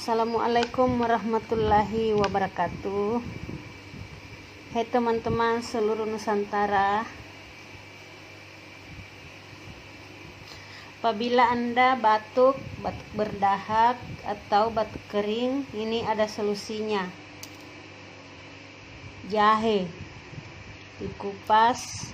Assalamualaikum warahmatullahi wabarakatuh. Hai teman-teman seluruh Nusantara. Apabila Anda batuk berdahak atau batuk kering, ini ada solusinya. Jahe dikupas,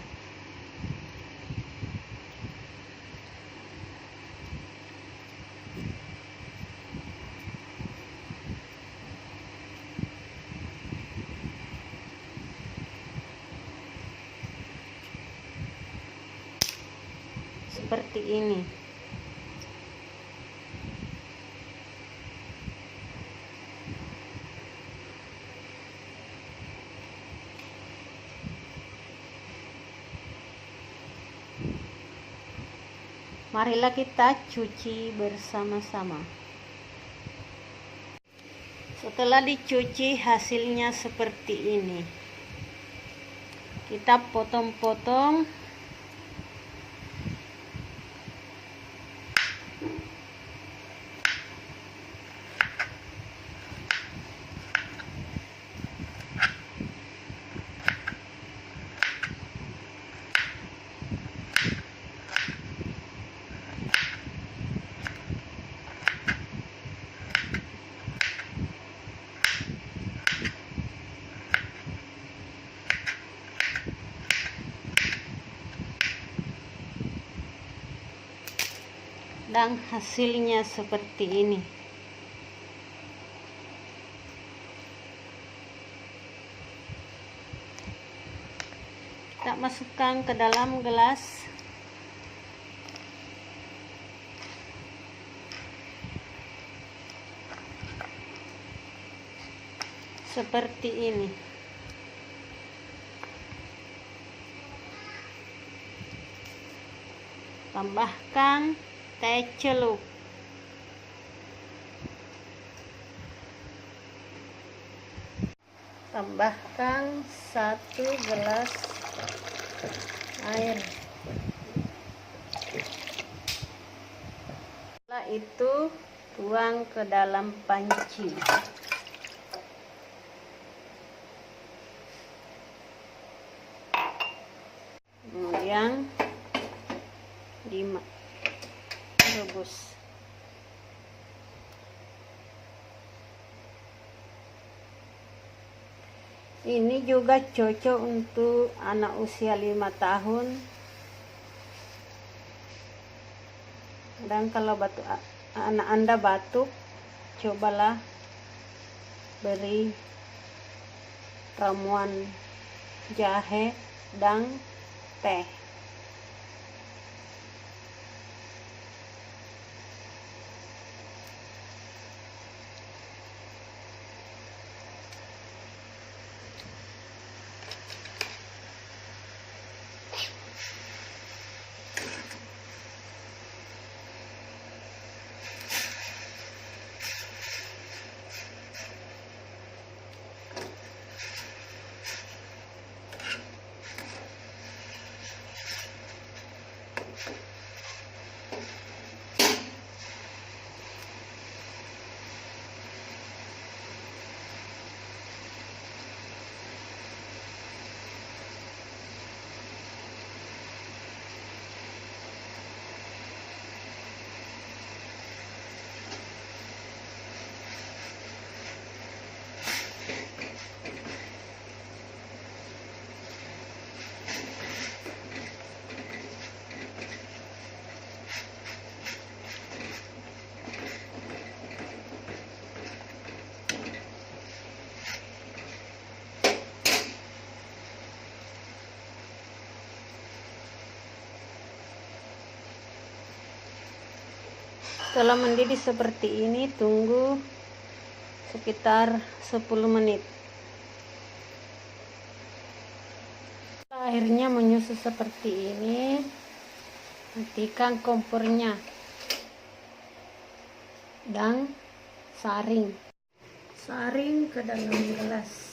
seperti ini. Marilah kita cuci bersama-sama. Setelah dicuci, hasilnya seperti ini. Kita potong-potong. Dan hasilnya seperti ini. Kita masukkan ke dalam gelas. Seperti ini. Tambahkan teh celup. Tambahkan 1 gelas air. Setelah itu tuang ke dalam panci. Kemudian rebus. Ini juga cocok untuk anak usia 5 tahun. Dan kalau anak Anda batuk, cobalah beri ramuan jahe dan teh. Setelah mendidih seperti ini, tunggu sekitar 10 menit. Airnya menyusut seperti ini, matikan kompornya dan saring ke dalam gelas.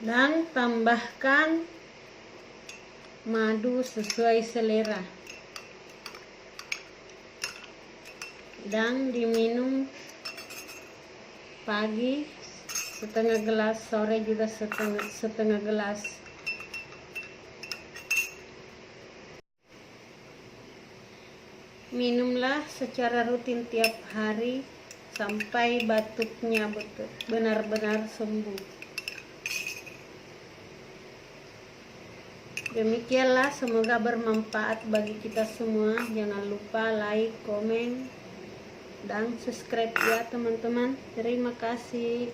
Dan tambahkan madu sesuai selera dan diminum pagi setengah gelas, sore juga setengah gelas. Minumlah secara rutin tiap hari sampai batuknya benar-benar sembuh. Demikianlah, semoga bermanfaat bagi kita semua. Jangan lupa like, komen, dan subscribe ya teman-teman. Terima kasih.